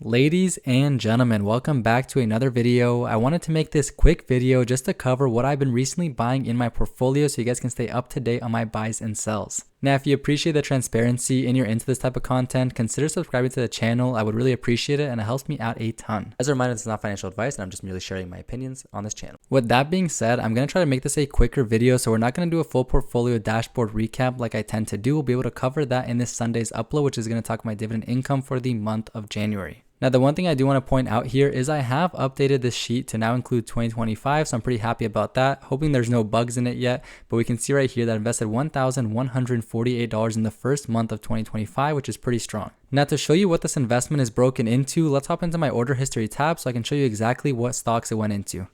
Ladies and gentlemen, welcome back to another video. I wanted to make this quick video just to cover what I've been recently buying in my portfolio so you guys can stay up to date on my buys and sells. Now, if you appreciate the transparency and you're into this type of content, consider subscribing to the channel. I would really appreciate it and it helps me out a ton. As a reminder, this is not financial advice and I'm just merely sharing my opinions on this channel. With that being said, I'm going to try to make this a quicker video, so we're not going to do a full portfolio dashboard recap like I tend to do. We'll be able to cover that in this Sunday's upload, which is going to talk my dividend income for the month of January. Now, the one thing I do want to point out here is I have updated this sheet to now include 2025, so I'm pretty happy about that. Hoping there's no bugs in it yet, but we can see right here that I invested $1,148 in the first month of 2025, which is pretty strong. Now, to show you what this investment is broken into, let's hop into my order history tab so I can show you exactly what stocks it went into.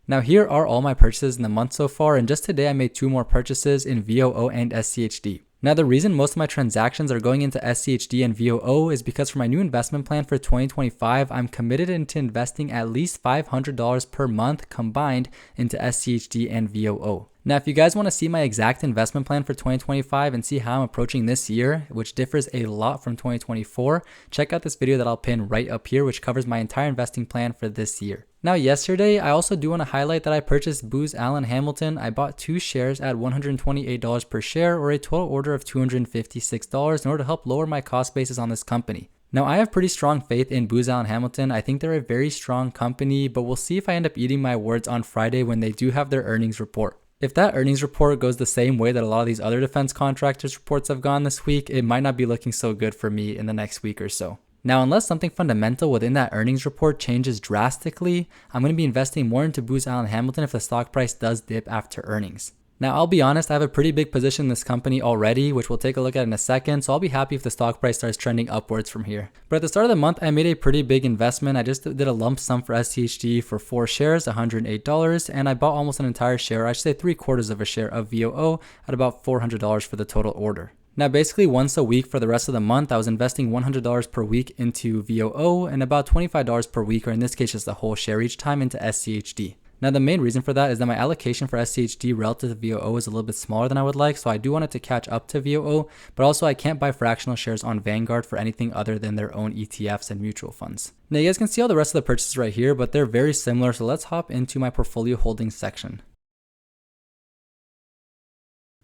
Now, here are all my purchases in the month so far, and just today I made 2 more purchases in VOO and schd. Now, the reason most of my transactions are going into schd and VOO is because for my new investment plan for 2025, I'm committed into investing at least $500 per month combined into schd and VOO. Now, if you guys want to see my exact investment plan for 2025 and see how I'm approaching this year, which differs a lot from 2024, check out this video that I'll pin right up here, which covers my entire investing plan for this year. Now, yesterday, I also do want to highlight that I purchased Hamilton. I bought 2 shares at $128 per share, or a total order of $256 in order to help lower my cost basis on this company. Now, I have pretty strong faith in Hamilton. I think they're a very strong company, but we'll see if I end up eating my words on Friday when they do have their earnings report. If that earnings report goes the same way that a lot of these other defense contractors reports have gone this week, it might not be looking so good for me in the next week or so. Now, unless something fundamental within that earnings report changes drastically, I'm going to be investing more into Hamilton if the stock price does dip after earnings. Now, I'll be honest, I have a pretty big position in this company already, which we'll take a look at in a second, so I'll be happy if the stock price starts trending upwards from here. But at the start of the month, I made a pretty big investment. I just did a lump sum for schd for 4 shares, $108, and I bought almost an entire share, or I should say 3/4 of a share of VOO at about $400 for the total order. Now, basically once a week for the rest of the month, I was investing $100 per week into VOO and about $25 per week, or in this case, just the whole share each time, into schd. Now, the main reason for that is that my allocation for schd relative to VOO is a little bit smaller than I would like, so I do want it to catch up to VOO, but also I can't buy fractional shares on Vanguard for anything other than their own ETFs and mutual funds. Now, you guys can see all the rest of the purchases right here, but they're very similar, so let's hop into my portfolio holdings section.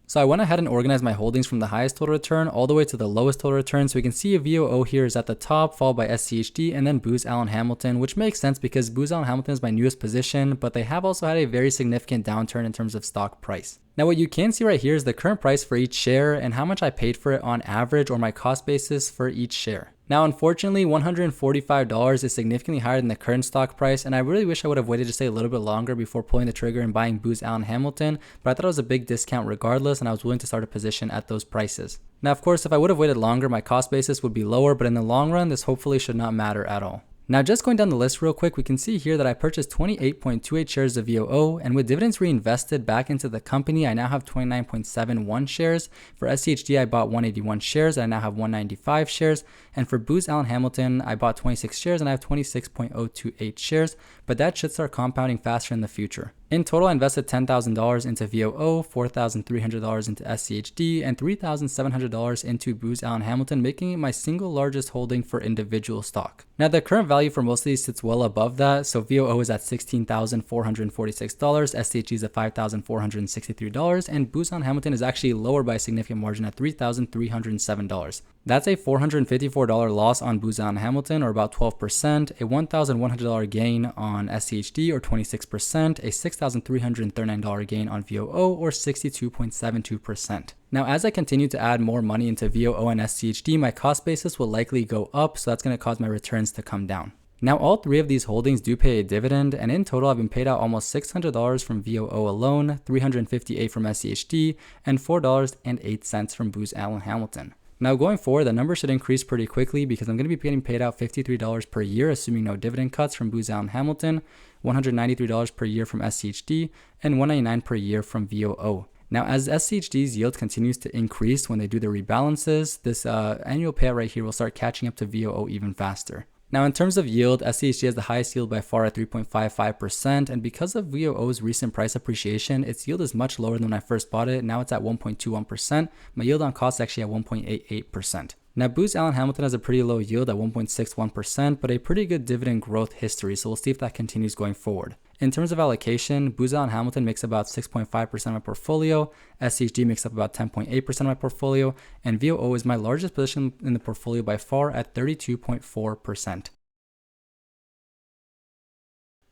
So I went ahead and organized my holdings from the highest total return all the way to the lowest total return. So we can see VOO here is at the top, followed by schd and then Hamilton, which makes sense because Hamilton is my newest position, but they have also had a very significant downturn in terms of stock price. Now, what you can see right here is the current price for each share and how much I paid for it on average, or my cost basis for each share. Now, unfortunately, $145 is significantly higher than the current stock price, and I really wish I would have waited to stay a little bit longer before pulling the trigger and buying Hamilton, but I thought it was a big discount regardless, and I was willing to start a position at those prices. Now, of course, if I would have waited longer, my cost basis would be lower, but in the long run, this hopefully should not matter at all. Now, just going down the list real quick, we can see here that I purchased 28.28 shares of VOO, and with dividends reinvested back into the company, I now have 29.71 shares. For schd, I bought 181 shares, and I now have 195 shares. And for Hamilton, I bought 26 shares, and I have 26.028 shares, but that should start compounding faster in the future. In total, I invested $10,000 into VOO, $4,300 into schd, and $3,700 into Hamilton, making it my single largest holding for individual stock. Now, the current value for most of these sits well above that. So VOO is at $16,446, schd is at $5,463, and Hamilton is actually lower by a significant margin at $3,307. That's a $454 loss on Hamilton, or about 12%, a $1,100 gain on schd, or 26%, a $6,339 gain on VOO, or 62.72%. Now, as I continue to add more money into VOO and schd, my cost basis will likely go up, so that's going to cause my returns to come down. Now, all 3 of these holdings do pay a dividend, and in total, I've been paid out almost $600 from VOO alone, $358 from schd, and $4.08 from Hamilton. Now, going forward, the number should increase pretty quickly because I'm going to be getting paid out $53 per year, assuming no dividend cuts, from Hamilton, $193 per year from schd, and $199 per year from VOO. Now, as schd's yield continues to increase when they do the rebalances, this annual payout right here will start catching up to VOO even faster. Now, in terms of yield, schd has the highest yield by far at 3.55%, and because of VOO's recent price appreciation, its yield is much lower than when I first bought it. Now it's at 1.21%. My yield on cost is actually at 1.88%. Now, Booz Allen Hamilton has a pretty low yield at 1.61%, but a pretty good dividend growth history, so we'll see if that continues going forward. In terms of allocation, Booz Allen Hamilton makes about 6.5% of my portfolio, SCHD makes up about 10.8% of my portfolio, and VOO is my largest position in the portfolio by far at 32.4%.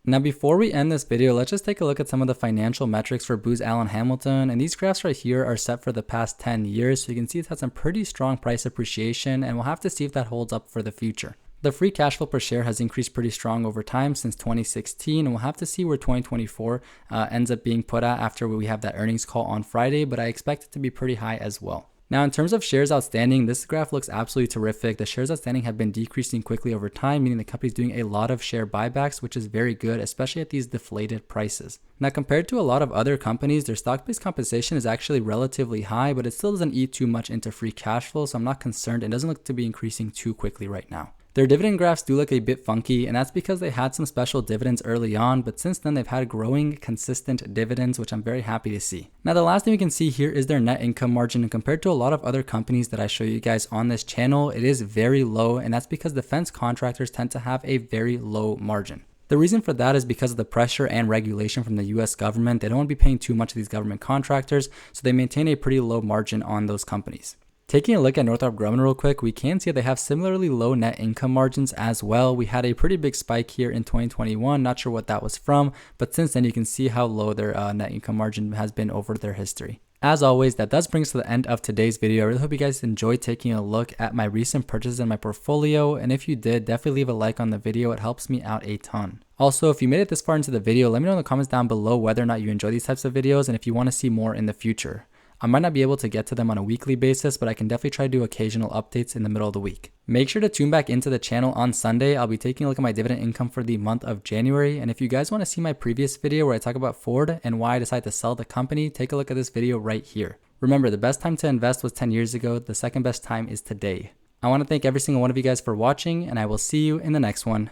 Now, before we end this video, let's just take a look at some of the financial metrics for Booz Allen Hamilton. And these graphs right here are set for the past 10 years. So you can see it's had some pretty strong price appreciation, and we'll have to see if that holds up for the future. The free cash flow per share has increased pretty strong over time since 2016, and we'll have to see where 2024 ends up being put at after we have that earnings call on Friday, but I expect it to be pretty high as well. Now, in terms of shares outstanding, this graph looks absolutely terrific. The shares outstanding have been decreasing quickly over time, meaning the company is doing a lot of share buybacks, which is very good, especially at these deflated prices. Now, compared to a lot of other companies, their stock-based compensation is actually relatively high, but it still doesn't eat too much into free cash flow, so I'm not concerned. It doesn't look to be increasing too quickly right now. Their dividend graphs do look a bit funky, and that's because they had some special dividends early on, but since then they've had growing, consistent dividends, which I'm very happy to see. Now, the last thing we can see here is their net income margin, and compared to a lot of other companies that I show you guys on this channel, it is very low, and that's because defense contractors tend to have a very low margin. The reason for that is because of the pressure and regulation from the US government. They don't want to be paying too much to these government contractors, so they maintain a pretty low margin on those companies. Taking a look at Northrop Grumman real quick, we can see they have similarly low net income margins as well. We had a pretty big spike here in 2021, not sure what that was from, but since then you can see how low their net income margin has been over their history. As always, that does bring us to the end of today's video. I really hope you guys enjoyed taking a look at my recent purchases in my portfolio, and if you did, definitely leave a like on the video. It helps me out a ton. Also, if you made it this far into the video, let me know in the comments down below whether or not you enjoy these types of videos and if you want to see more in the future. I might not be able to get to them on a weekly basis, but I can definitely try to do occasional updates in the middle of the week. Make sure to tune back into the channel on Sunday. I'll be taking a look at my dividend income for the month of January. And if you guys want to see my previous video where I talk about Ford and why I decided to sell the company, take a look at this video right here. Remember, the best time to invest was 10 years ago. The second best time is today. I want to thank every single one of you guys for watching, and I will see you in the next one.